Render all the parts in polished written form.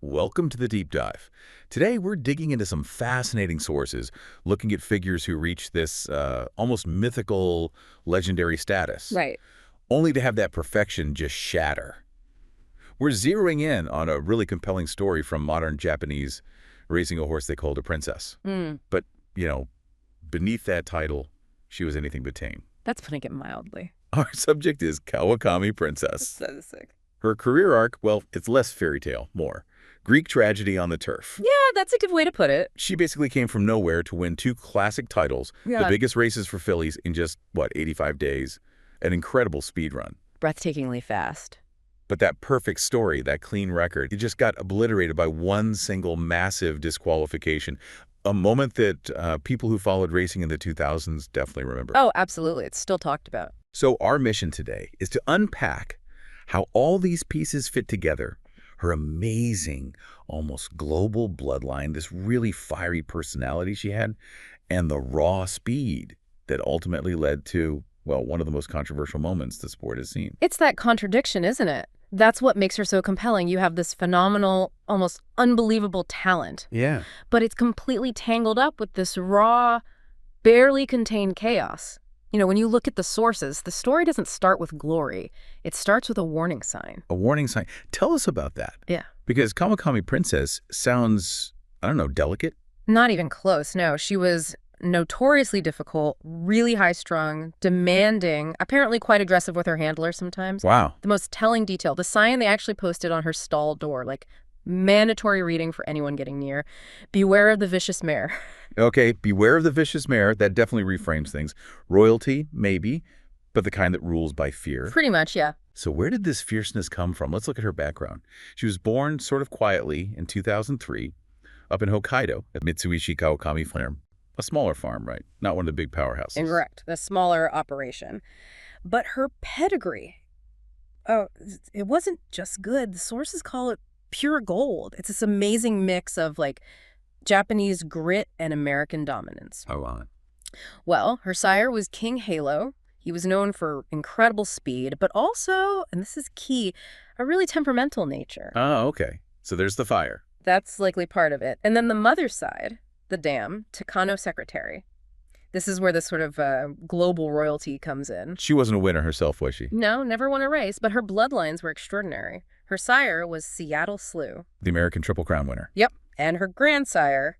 welcome to the Deep Dive. Today we're digging into some fascinating sources, looking at figures who reach this almost mythical, legendary status. Right. Only to have that perfection just shatter. We're zeroing in on a really compelling story from modern Japanese racing a horse they called a princess. But, beneath that title, she was anything but tame. That's putting it mildly. Our subject is Kawakami Princess. So sick. Her career arc, well, it's less fairy tale, more Greek tragedy on the turf. Yeah, that's a good way to put it. She basically came from nowhere to win 2 classic titles, the biggest races for fillies in just, 85 days. An incredible speed run. Breathtakingly fast. But that perfect story, that clean record, it just got obliterated by one single massive disqualification. A moment that people who followed racing in the 2000s definitely remember. Oh, absolutely. It's still talked about. So our mission today is to unpack how all these pieces fit together. Her amazing, almost global bloodline, this really fiery personality she had, and the raw speed that ultimately led to, one of the most controversial moments the sport has seen. It's that contradiction, isn't it? That's what makes her so compelling. You have this phenomenal, almost unbelievable talent. Yeah. But it's completely tangled up with this raw, barely contained chaos. When you look at the sources, the story doesn't start with glory. It starts with a warning sign. A warning sign. Tell us about that. Yeah. Because Kawakami Princess sounds, delicate. Not even close, no. She was notoriously difficult, really high-strung, demanding, apparently quite aggressive with her handler sometimes. Wow. The most telling detail, the sign they actually posted on her stall door, mandatory reading for anyone getting near. Beware of the vicious mare. Okay, beware of the vicious mare. That definitely reframes things. Royalty, maybe, but the kind that rules by fear. Pretty much, yeah. So where did this fierceness come from? Let's look at her background. She was born sort of quietly in 2003 up in Hokkaido at Mitsubishi Kawakami Farm. A smaller farm, right? Not one of the big powerhouses. Correct. The smaller operation. But her pedigree, it wasn't just good. The sources call it pure gold. It's this amazing mix of Japanese grit and American dominance. How on? Well, her sire was King Halo. He was known for incredible speed, but also, and this is key, a really temperamental nature. Oh, okay. So there's the fire. That's likely part of it. And then the mother's side, the dam, Takano Secretary. This is where the sort of global royalty comes in. She wasn't a winner herself, was she? No, never won a race, but her bloodlines were extraordinary. Her sire was Seattle Slew. The American Triple Crown winner. Yep. And her grandsire,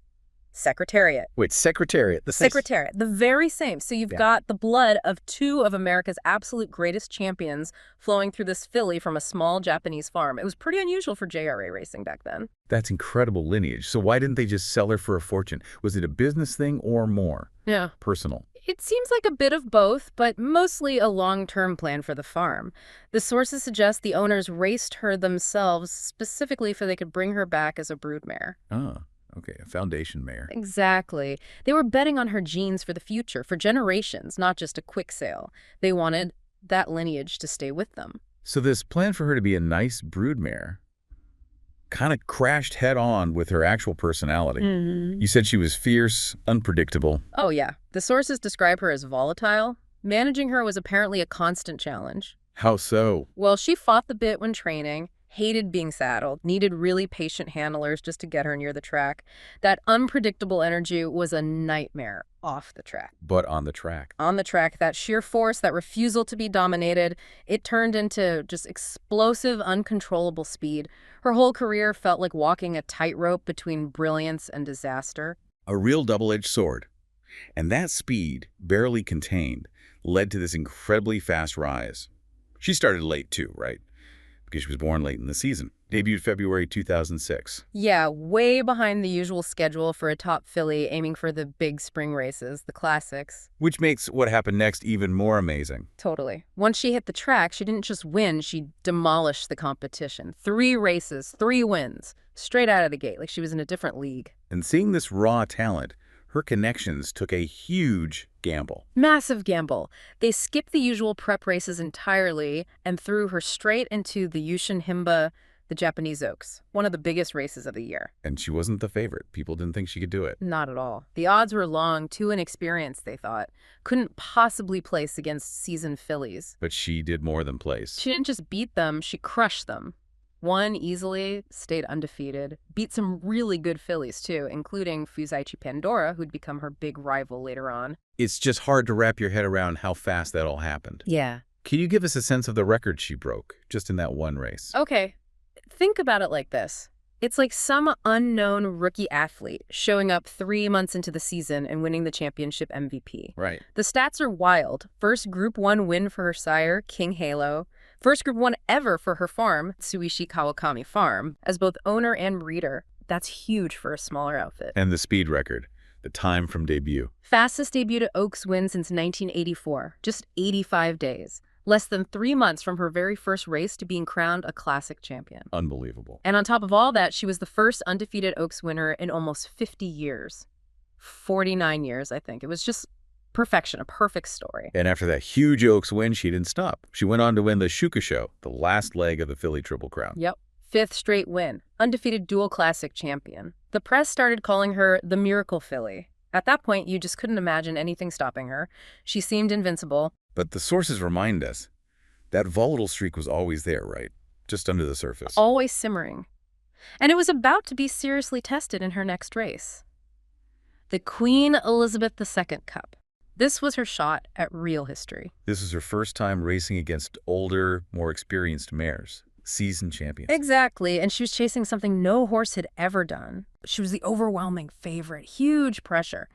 Secretariat. Wait, Secretariat. Secretariat, the very same. So you've got the blood of 2 of America's absolute greatest champions flowing through this filly from a small Japanese farm. It was pretty unusual for JRA racing back then. That's incredible lineage. So why didn't they just sell her for a fortune? Was it a business thing or more? Yeah. Personal? It seems like a bit of both, but mostly a long-term plan for the farm. The sources suggest the owners raced her themselves specifically so they could bring her back as a broodmare. Oh. Okay, a foundation mare. Exactly. They were betting on her genes for the future, for generations, not just a quick sale. They wanted that lineage to stay with them. So this plan for her to be a nice broodmare kind of crashed head-on with her actual personality. You said she was fierce, unpredictable. Oh, yeah. The sources describe her as volatile. Managing her was apparently a constant challenge. How so? Well, she fought the bit when training, hated being saddled, needed really patient handlers just to get her near the track. That unpredictable energy was a nightmare off the track. But on the track. On the track, that sheer force, that refusal to be dominated, it turned into just explosive, uncontrollable speed. Her whole career felt like walking a tightrope between brilliance and disaster. A real double-edged sword. And that speed, barely contained, led to this incredibly fast rise. She started late too, right? Because she was born late in the season. Debuted February 2006. Yeah, way behind the usual schedule for a top filly aiming for the big spring races, the classics. Which makes what happened next even more amazing. Totally. Once she hit the track, she didn't just win, she demolished the competition. 3 races, 3 wins, straight out of the gate, like she was in a different league. And seeing this raw talent, her connections took a huge gamble. Massive gamble. They skipped the usual prep races entirely and threw her straight into the Yushin Himba, the Japanese Oaks, one of the biggest races of the year. And she wasn't the favorite. People didn't think she could do it. Not at all. The odds were long, too inexperienced, they thought. Couldn't possibly place against seasoned fillies. But she did more than place. She didn't just beat them, she crushed them. Won easily, stayed undefeated, beat some really good fillies too, including Fusaichi Pandora, who'd become her big rival later on. It's just hard to wrap your head around how fast that all happened. Yeah. Can you give us a sense of the record she broke, just in that one race? Okay, think about it like this. It's like some unknown rookie athlete showing up 3 months into the season and winning the championship MVP. Right. The stats are wild. First Group 1 win for her sire, King Halo. First Group 1 ever for her farm, Tsuishi Kawakami Farm, as both owner and breeder. That's huge for a smaller outfit. And the speed record, the time from debut. Fastest debut to Oaks win since 1984, just 85 days. Less than 3 months from her very first race to being crowned a classic champion. Unbelievable. And on top of all that, she was the first undefeated Oaks winner in almost 50 years. 49 years, I think. It was just perfection, a perfect story. And after that huge Oaks win, she didn't stop. She went on to win the Shukusho, the last leg of the filly Triple Crown. Yep. 5th straight win. Undefeated dual classic champion. The press started calling her the miracle filly. At that point, you just couldn't imagine anything stopping her. She seemed invincible. But the sources remind us that volatile streak was always there, right? Just under the surface. Always simmering. And it was about to be seriously tested in her next race. The Queen Elizabeth II Cup. This was her shot at real history. This was her first time racing against older, more experienced mares. Seasoned champions. Exactly, and she was chasing something no horse had ever done. She was the overwhelming favorite, huge pressure.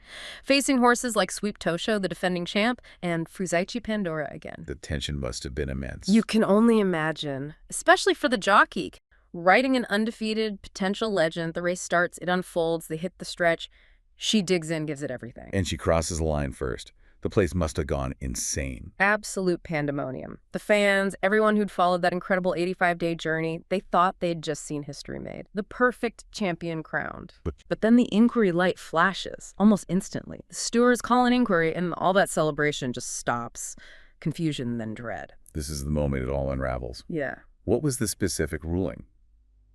Facing horses like Sweep Tosho, the defending champ, and Fusaichi Pandora again. The tension must have been immense. You can only imagine, especially for the jockey. Riding an undefeated potential legend, the race starts, it unfolds, they hit the stretch. She digs in, gives it everything. And she crosses the line first. The place must have gone insane. Absolute pandemonium. The fans, everyone who'd followed that incredible 85-day journey, they thought they'd just seen history made. The perfect champion crowned. But then the inquiry light flashes, almost instantly. The stewards call an inquiry, and all that celebration just stops. Confusion, then dread. This is the moment it all unravels. Yeah. What was the specific ruling?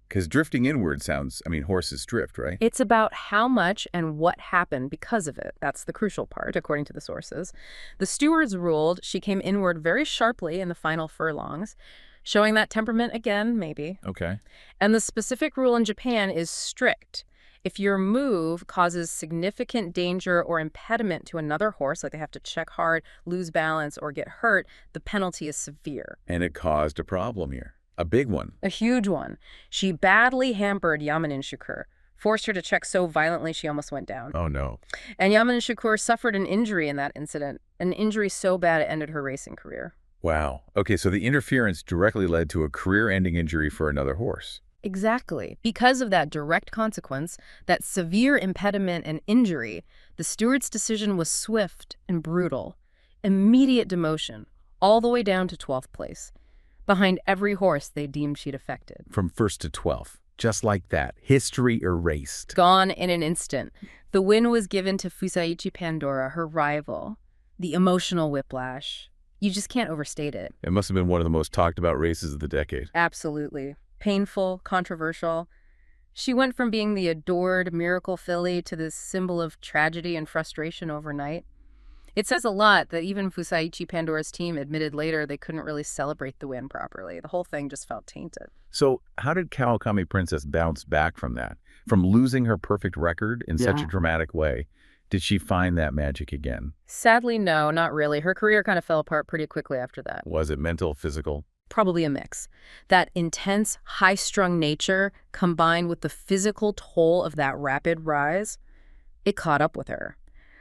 Because drifting inward sounds, horses drift, right? It's about how much and what happened because of it. That's the crucial part, according to the sources. The stewards ruled she came inward very sharply in the final furlongs, showing that temperament again, maybe. Okay. And the specific rule in Japan is strict. If your move causes significant danger or impediment to another horse, like they have to check hard, lose balance, or get hurt, the penalty is severe. And it caused a problem here. A big one. A huge one. She badly hampered Yamanin Shukur, forced her to check so violently she almost went down. Oh, no. And Yamanin Shukur suffered an injury in that incident, an injury so bad it ended her racing career. Wow. Okay, so the interference directly led to a career-ending injury for another horse. Exactly. Because of that direct consequence, that severe impediment and injury, the steward's decision was swift and brutal. Immediate demotion, all the way down to 12th place. Behind every horse they deemed she'd affected. From 1st to 12th. Just like that. History erased. Gone in an instant. The win was given to Fusaichi Pandora, her rival. The emotional whiplash. You just can't overstate it. It must have been one of the most talked about races of the decade. Absolutely. Painful, controversial. She went from being the adored miracle filly to this symbol of tragedy and frustration overnight. It says a lot that even Fusaichi Pandora's team admitted later they couldn't really celebrate the win properly. The whole thing just felt tainted. So how did Kawakami Princess bounce back from that? From losing her perfect record in such a dramatic way? Did she find that magic again? Sadly, no, not really. Her career kind of fell apart pretty quickly after that. Was it mental, physical? Probably a mix. That intense, high-strung nature combined with the physical toll of that rapid rise, it caught up with her.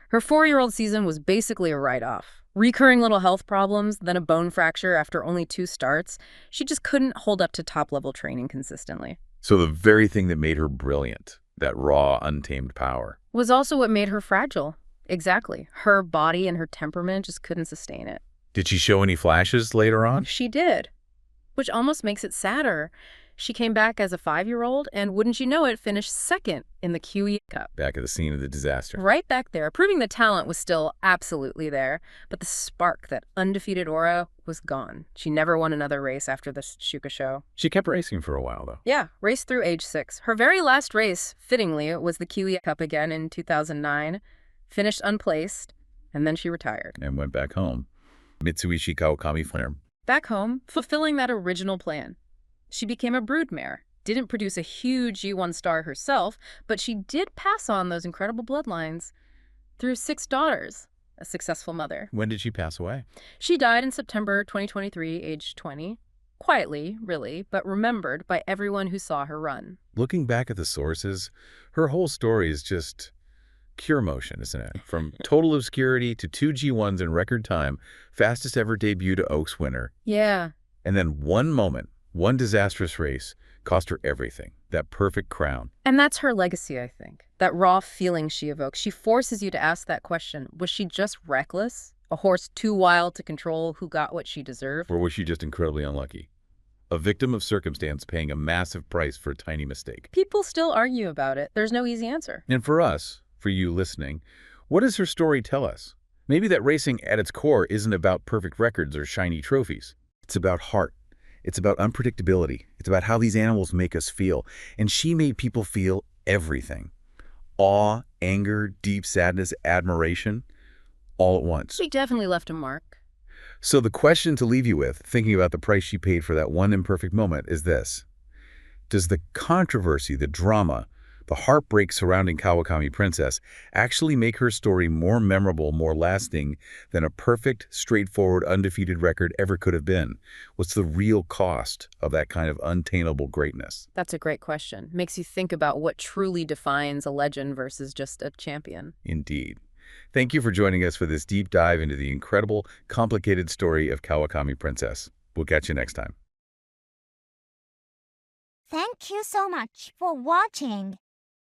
Her 4-year-old season was basically a write-off. Recurring little health problems, then a bone fracture after only 2 starts. She just couldn't hold up to top-level training consistently. So the very thing that made her brilliant, that raw, untamed power, was also what made her fragile. Exactly. Her body and her temperament just couldn't sustain it. Did she show any flashes later on? She did, which almost makes it sadder. She came back as a 5-year-old and, wouldn't you know it, finished 2nd in the QE Cup. Back at the scene of the disaster. Right back there, proving the talent was still absolutely there, but the spark, that undefeated aura, was gone. She never won another race after the Shuka show. She kept racing for a while, though. Yeah, raced through age 6. Her very last race, fittingly, was the QE Cup again in 2009, finished unplaced, and then she retired. And went back home. Mitsubishi Kawakami Farm. Back home, fulfilling that original plan. She became a broodmare, didn't produce a huge G1 star herself, but she did pass on those incredible bloodlines through 6 daughters, a successful mother. When did she pass away? She died in September 2023, aged 20. Quietly, really, but remembered by everyone who saw her run. Looking back at the sources, her whole story is just pure motion, isn't it? From total obscurity to 2 G1s in record time, fastest ever debut to Oaks winner. Yeah. And then one moment, one disastrous race, cost her everything, that perfect crown. And that's her legacy, I think. That raw feeling she evokes. She forces you to ask that question. Was she just reckless? A horse too wild to control who got what she deserved? Or was she just incredibly unlucky? A victim of circumstance paying a massive price for a tiny mistake. People still argue about it. There's no easy answer. And for us, for you listening, what does her story tell us? Maybe that racing at its core isn't about perfect records or shiny trophies. It's about heart. It's about unpredictability. It's about how these animals make us feel. And she made people feel everything. Awe, anger, deep sadness, admiration, all at once. She definitely left a mark. So the question to leave you with, thinking about the price she paid for that one imperfect moment, is this. Does the controversy, the drama, the heartbreak surrounding Kawakami Princess actually make her story more memorable, more lasting than a perfect, straightforward, undefeated record ever could have been? What's the real cost of that kind of untainable greatness? That's a great question. Makes you think about what truly defines a legend versus just a champion. Indeed. Thank you for joining us for this deep dive into the incredible, complicated story of Kawakami Princess. We'll catch you next time. Thank you so much for watching.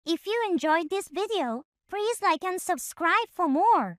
If you enjoyed this video, please like and subscribe for more.